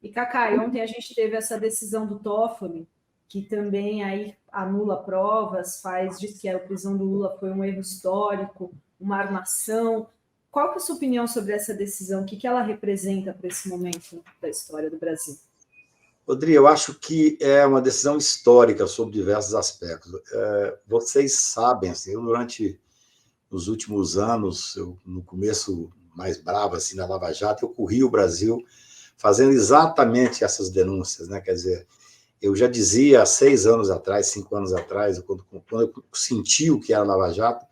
E, Cacai, ontem a gente teve essa decisão do Toffoli, que também aí anula provas, diz que a prisão do Lula foi um erro histórico, uma armação. Qual que é a sua opinião sobre essa decisão? O que ela representa para esse momento da história do Brasil? Rodrigo, eu acho que é uma decisão histórica sobre diversos aspectos. Vocês sabem, assim, durante os últimos anos, no começo mais bravo assim, na Lava Jato, eu corri o Brasil fazendo exatamente essas denúncias, né? Quer dizer, eu já dizia há 6 anos atrás, 5 anos atrás, quando eu senti o que era a Lava Jato,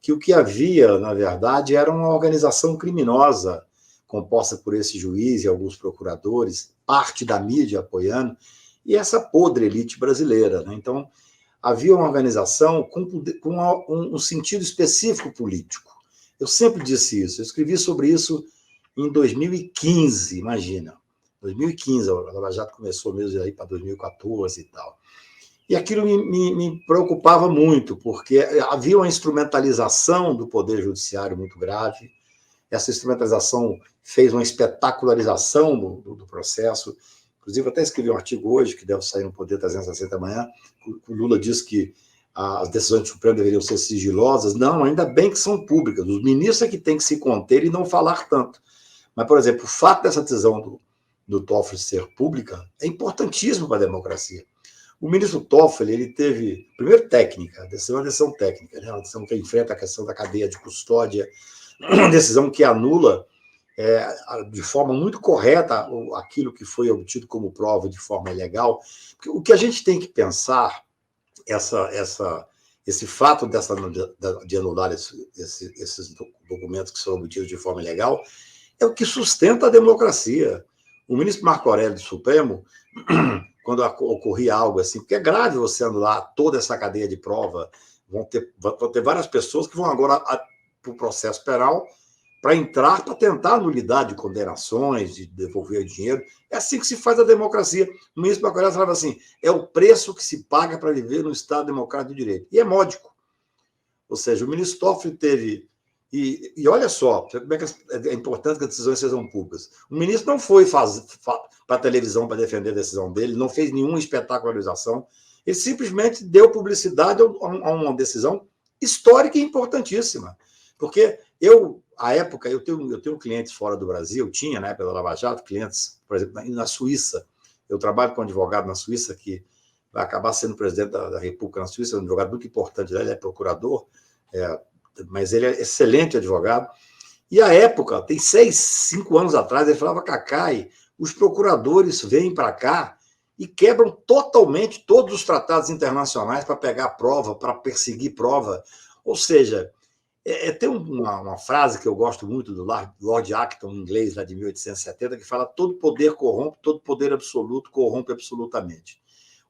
que o que havia, na verdade, era uma organização criminosa composta por esse juiz e alguns procuradores, parte da mídia apoiando, e essa podre elite brasileira, né? Então, havia uma organização com um sentido específico político. Eu sempre disse isso, eu escrevi sobre isso em 2015, imagina. 2015, a Lava Jato começou mesmo aí para 2014 e tal. E aquilo me preocupava muito, porque havia uma instrumentalização do Poder Judiciário muito grave. Essa instrumentalização fez uma espetacularização do processo. Inclusive, eu até escrevi um artigo hoje, que deve sair no Poder 360 amanhã. O Lula diz que as decisões do Supremo deveriam ser sigilosas. Não, ainda bem que são públicas. Os ministros é que têm que se conter e não falar tanto. Mas, por exemplo, o fato dessa decisão do Toffoli ser pública é importantíssimo para a democracia. O ministro Toffoli, ele teve, primeiro, técnica, a decisão é uma decisão técnica, né? Uma decisão que enfrenta a questão da cadeia de custódia, uma decisão que anula de forma muito correta aquilo que foi obtido como prova de forma ilegal. Porque o que a gente tem que pensar, esse fato de anular esses documentos que são obtidos de forma ilegal, é o que sustenta a democracia. O ministro Marco Aurélio do Supremo, quando ocorria algo assim, porque é grave você anular toda essa cadeia de prova, vão ter várias pessoas que vão agora para o processo penal para entrar, para tentar a nulidade de condenações, de devolver dinheiro. É assim que se faz a democracia. O ministro Marco Aurélio falava assim, é o preço que se paga para viver no Estado Democrático de Direito. E é módico. Ou seja, o ministro Toffoli teve... E olha só, como é que é importante que as decisões sejam públicas. O ministro não foi para a televisão para defender a decisão dele, não fez nenhuma espetacularização, ele simplesmente deu publicidade a uma decisão histórica e importantíssima. Porque à época, eu tenho clientes fora do Brasil, tinha, na época da Lava Jato, clientes, por exemplo, na Suíça. Eu trabalho com um advogado na Suíça que vai acabar sendo presidente da República na Suíça, é um advogado muito importante lá, ele é procurador, mas ele é excelente advogado. E à época, tem 6, 5 anos atrás, ele falava, Cacai, os procuradores vêm para cá e quebram totalmente todos os tratados internacionais para pegar prova, para perseguir prova. Ou seja, tem uma frase que eu gosto muito do Lord Acton, em inglês, lá de 1870, que fala todo poder corrompe, todo poder absoluto corrompe absolutamente.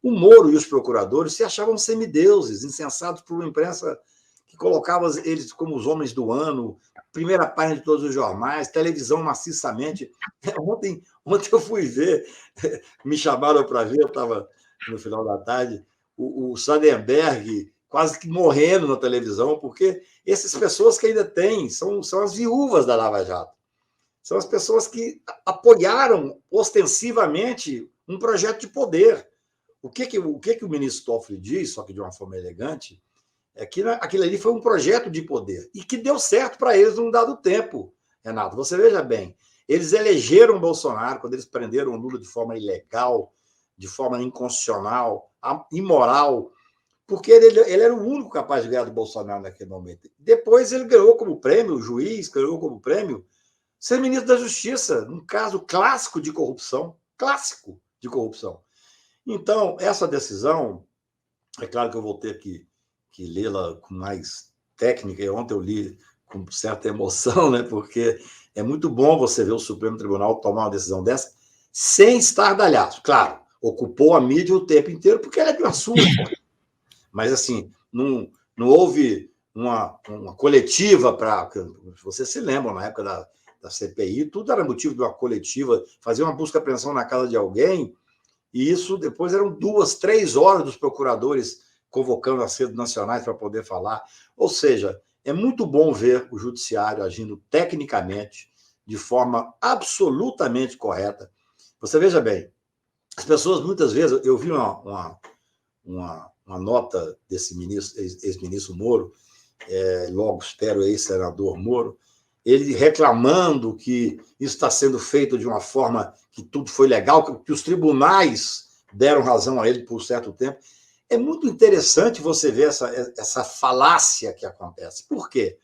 O Moro e os procuradores se achavam semideuses, insensatos por uma imprensa que colocava eles como os homens do ano, primeira página de todos os jornais, televisão maciçamente. Ontem eu fui ver, me chamaram para ver, eu estava no final da tarde, o Sardenberg quase que morrendo na televisão, porque essas pessoas que ainda têm são as viúvas da Lava Jato. São as pessoas que apoiaram ostensivamente um projeto de poder. O que o ministro Toffoli diz, só que de uma forma elegante, é que aquilo ali foi um projeto de poder e que deu certo para eles num dado tempo, Renato. Você veja bem, eles elegeram Bolsonaro quando eles prenderam o Lula de forma ilegal, de forma inconstitucional, imoral, porque ele era o único capaz de ganhar do Bolsonaro naquele momento. Depois ele ganhou como prêmio, o juiz ganhou como prêmio, ser ministro da Justiça, num caso clássico de corrupção. Clássico de corrupção. Então, essa decisão, é claro que eu vou ter que lê-la com mais técnica, e ontem eu li com certa emoção, né? Porque é muito bom você ver o Supremo Tribunal tomar uma decisão dessa sem estardalhaço. Claro, ocupou a mídia o tempo inteiro, porque ela é de um assunto. Mas, assim, não houve uma coletiva para... Você se lembra, na época da CPI, tudo era motivo de uma coletiva, fazer uma busca-apreensão na casa de alguém, e isso depois eram 2, 3 horas dos procuradores convocando as redes nacionais para poder falar. Ou seja, é muito bom ver o judiciário agindo tecnicamente, de forma absolutamente correta. Você veja bem, as pessoas, muitas vezes, eu vi uma nota desse ministro, ex-ministro Moro, logo espero ex-senador Moro, ele reclamando que isso está sendo feito de uma forma que tudo foi legal, que os tribunais deram razão a ele por um certo tempo. É muito interessante você ver essa falácia que acontece. Por quê?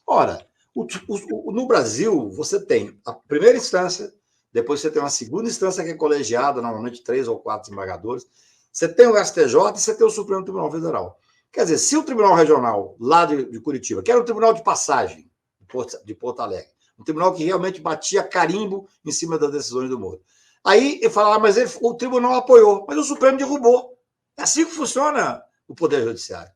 Ora, no Brasil, você tem a primeira instância, depois você tem uma segunda instância que é colegiada, normalmente 3 ou 4 desembargadores, você tem o STJ e você tem o Supremo Tribunal Federal. Quer dizer, se o Tribunal Regional, lá de Curitiba, que era o Tribunal de Passagem, de Porto Alegre, um tribunal que realmente batia carimbo em cima das decisões do Moro. Aí ele fala, mas o tribunal apoiou, mas o Supremo derrubou. É assim que funciona o Poder Judiciário.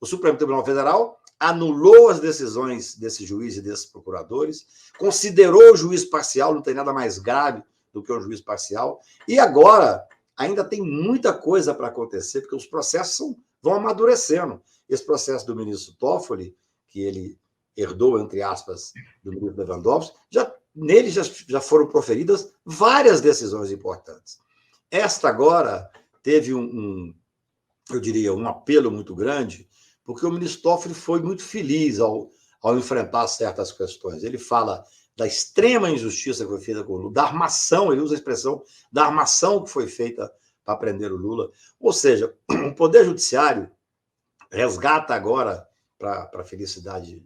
O Supremo Tribunal Federal anulou as decisões desse juiz e desses procuradores, considerou o juiz parcial, não tem nada mais grave do que um juiz parcial, e agora ainda tem muita coisa para acontecer, porque os processos vão amadurecendo. Esse processo do ministro Toffoli, que ele herdou, entre aspas, do ministro Lewandowski, nele já foram proferidas várias decisões importantes. Esta agora teve eu diria, um apelo muito grande, porque o ministro Toffoli foi muito feliz ao enfrentar certas questões. Ele fala da extrema injustiça que foi feita com o Lula, da armação, ele usa a expressão da armação que foi feita para prender o Lula. Ou seja, o Poder Judiciário resgata agora, para a felicidade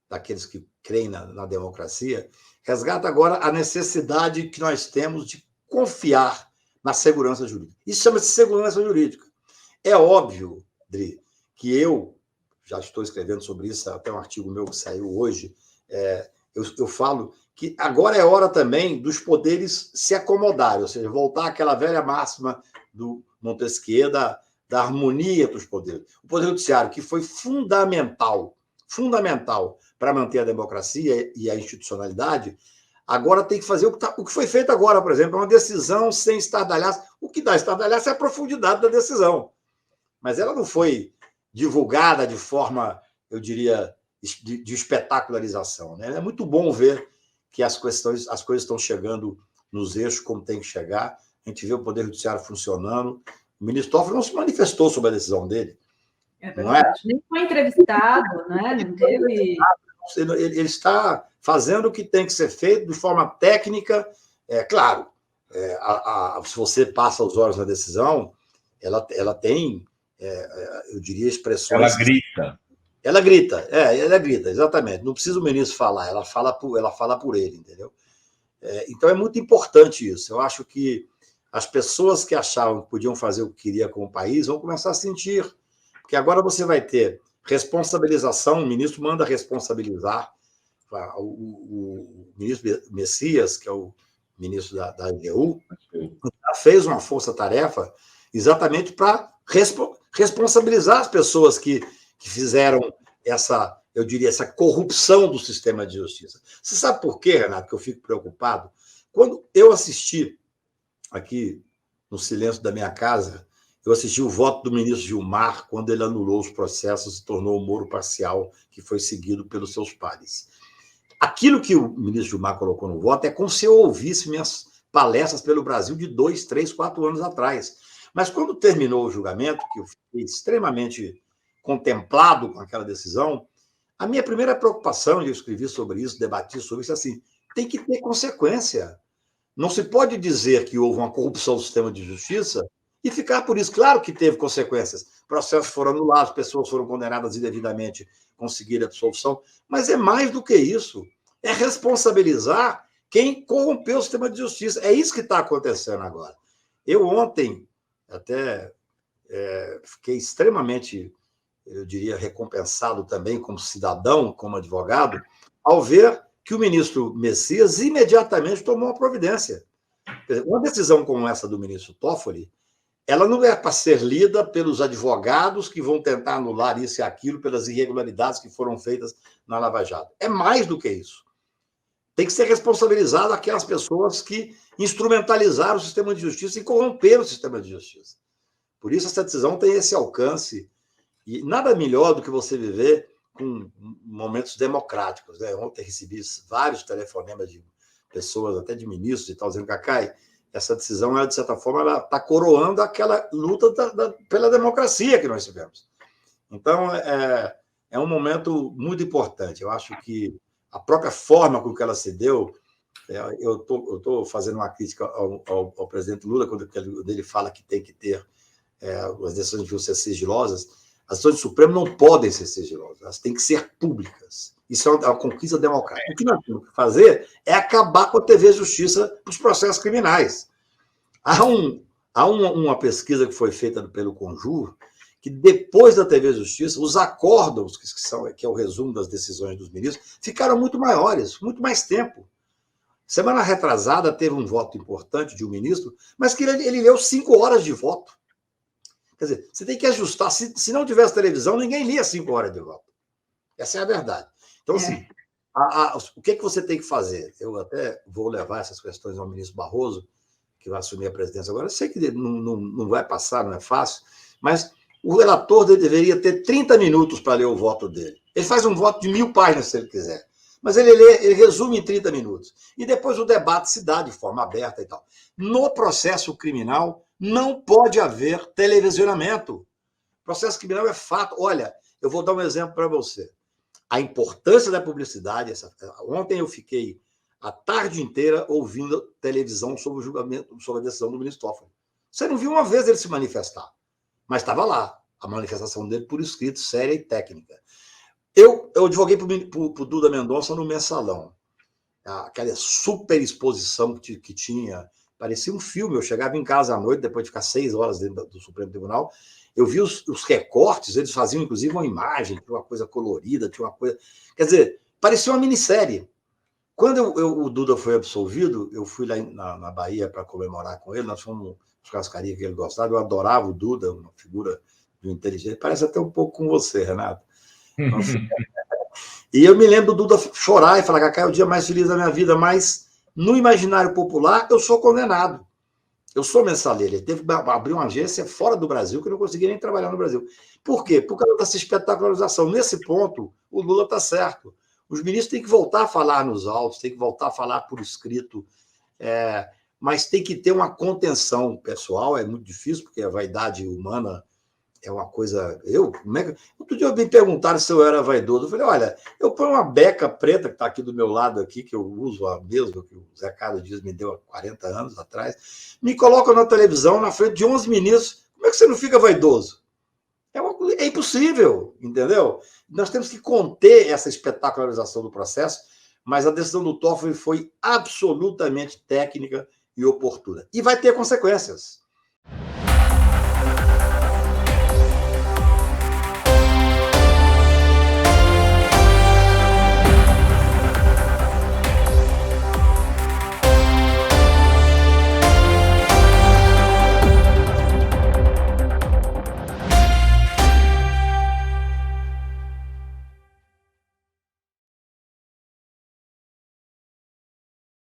daqueles que creem na democracia, resgata agora a necessidade que nós temos de confiar na segurança jurídica. Isso chama-se segurança jurídica. É óbvio, Dri, que eu já estou escrevendo sobre isso, até um artigo meu que saiu hoje, eu falo que agora é hora também dos poderes se acomodarem, ou seja, voltar àquela velha máxima do Montesquieu da harmonia dos poderes. O Poder Judiciário, que foi fundamental para manter a democracia e a institucionalidade, agora tem que fazer o que foi feito agora, por exemplo, uma decisão sem estardalhaço. O que dá estardalhaço é a profundidade da decisão. Mas ela não foi divulgada de forma, eu diria, de espetacularização. Né? É muito bom ver que as coisas estão chegando nos eixos como tem que chegar. A gente vê o Poder Judiciário funcionando. O ministro Toffoli não se manifestou sobre a decisão dele. É verdade. Nem foi entrevistado, né? Não teve. Ele está fazendo o que tem que ser feito de forma técnica. Claro, se você passa os olhos na decisão, ela tem, eu diria, expressões. Ela grita. Ela grita, exatamente. Não precisa o ministro falar, ela fala por ele, entendeu? Então é muito importante isso. Eu acho que as pessoas que achavam que podiam fazer o que queria com o país vão começar a sentir. Porque agora você vai ter responsabilização, o ministro manda responsabilizar. O ministro Messias, que é o ministro da AGU, fez uma força-tarefa exatamente para responsabilizar as pessoas que fizeram eu diria, essa corrupção do sistema de justiça. Você sabe por quê, Renato, que eu fico preocupado? Quando eu assisti aqui, no silêncio da minha casa, eu assisti o voto do ministro Gilmar quando ele anulou os processos e tornou o Moro parcial, que foi seguido pelos seus pares. Aquilo que o ministro Gilmar colocou no voto é como se eu ouvisse minhas palestras pelo Brasil de 2, 3, 4 anos atrás. Mas quando terminou o julgamento, que eu fiquei extremamente contemplado com aquela decisão, a minha primeira preocupação, e eu escrevi sobre isso, debati sobre isso, é assim, tem que ter consequência. Não se pode dizer que houve uma corrupção do sistema de justiça e ficar por isso. Claro que teve consequências. Processos foram anulados, pessoas foram condenadas indevidamente, conseguiram a absolvição. Mas é mais do que isso. É responsabilizar quem corrompeu o sistema de justiça. É isso que está acontecendo agora. Eu ontem até fiquei extremamente, eu diria, recompensado também como cidadão, como advogado, ao ver que o ministro Messias imediatamente tomou uma providência. Uma decisão como essa do ministro Toffoli, ela não é para ser lida pelos advogados que vão tentar anular isso e aquilo pelas irregularidades que foram feitas na Lava Jato. É mais do que isso. Tem que ser responsabilizado aquelas pessoas que instrumentalizaram o sistema de justiça e corromperam o sistema de justiça. Por isso, essa decisão tem esse alcance. E nada melhor do que você viver com momentos democráticos. Né? Ontem recebi vários telefonemas de pessoas, até de ministros e tal, dizendo, Cacai, essa decisão, ela, de certa forma, ela está coroando aquela luta pela democracia que nós tivemos. Então, é um momento muito importante. Eu acho que a própria forma com que ela se deu, eu estou fazendo uma crítica ao presidente Lula, quando ele fala que tem que ter as decisões deviam ser sigilosas. As decisões do Supremo não podem ser sigilosas, elas têm que ser públicas. Isso é uma conquista democrática. O que nós temos que fazer é acabar com a TV Justiça para os processos criminais. Há uma pesquisa que foi feita pelo Conjur, que depois da TV Justiça, os acórdãos, que é o resumo das decisões dos ministros, ficaram muito maiores, muito mais tempo. Semana retrasada teve um voto importante de um ministro, mas que ele leu 5 horas de voto. Quer dizer, você tem que ajustar. Se não tivesse televisão, ninguém lia 5 horas de voto. Essa é a verdade. Então, assim, o que você tem que fazer? Eu até vou levar essas questões ao ministro Barroso, que vai assumir a presidência agora. Eu sei que não vai passar, não é fácil, mas o relator deveria ter 30 minutos para ler o voto dele. Ele faz um voto de 1000 páginas, se ele quiser. Mas ele resume em 30 minutos. E depois o debate se dá de forma aberta e tal. No processo criminal, não pode haver televisionamento. Processo criminal é fato. Olha, eu vou dar um exemplo para você. A importância da publicidade. Ontem eu fiquei a tarde inteira ouvindo televisão sobre o julgamento, sobre a decisão do ministro Toffoli. Você não viu uma vez ele se manifestar, mas estava lá, a manifestação dele por escrito, séria e técnica. Eu advoguei para o Duda Mendonça no Mensalão. Aquela super exposição que tinha, parecia um filme. Eu chegava em casa à noite, depois de ficar 6 horas dentro do Supremo Tribunal, eu vi os recortes, eles faziam inclusive uma imagem, tinha uma coisa colorida, tinha uma coisa... Quer dizer, parecia uma minissérie. Quando o Duda foi absolvido, eu fui lá na Bahia para comemorar com ele, nós fomos uma churrascaria que ele gostava, eu adorava o Duda, uma figura de inteligente, parece até um pouco com você, Renato. E eu me lembro do Duda chorar e falar: Cacá, é o dia mais feliz da minha vida, mas no imaginário popular eu sou condenado. Eu sou mensaleiro. Ele teve que abrir uma agência fora do Brasil, que eu não conseguia nem trabalhar no Brasil. Por quê? Por causa dessa espetacularização. Nesse ponto, o Lula está certo. Os ministros têm que voltar a falar nos autos, têm que voltar a falar por escrito, mas tem que ter uma contenção pessoal. É muito difícil, porque a vaidade humana é uma coisa... Outro dia me perguntaram se eu era vaidoso. Eu falei: olha, eu ponho uma beca preta que está aqui do meu lado, aqui, que eu uso a mesma, que o Zé Carlos Dias me deu há 40 anos atrás, me coloca na televisão, na frente de 11 ministros. Como é que você não fica vaidoso? É impossível, entendeu? Nós temos que conter essa espetacularização do processo, mas a decisão do Toffoli foi absolutamente técnica e oportuna. E vai ter consequências.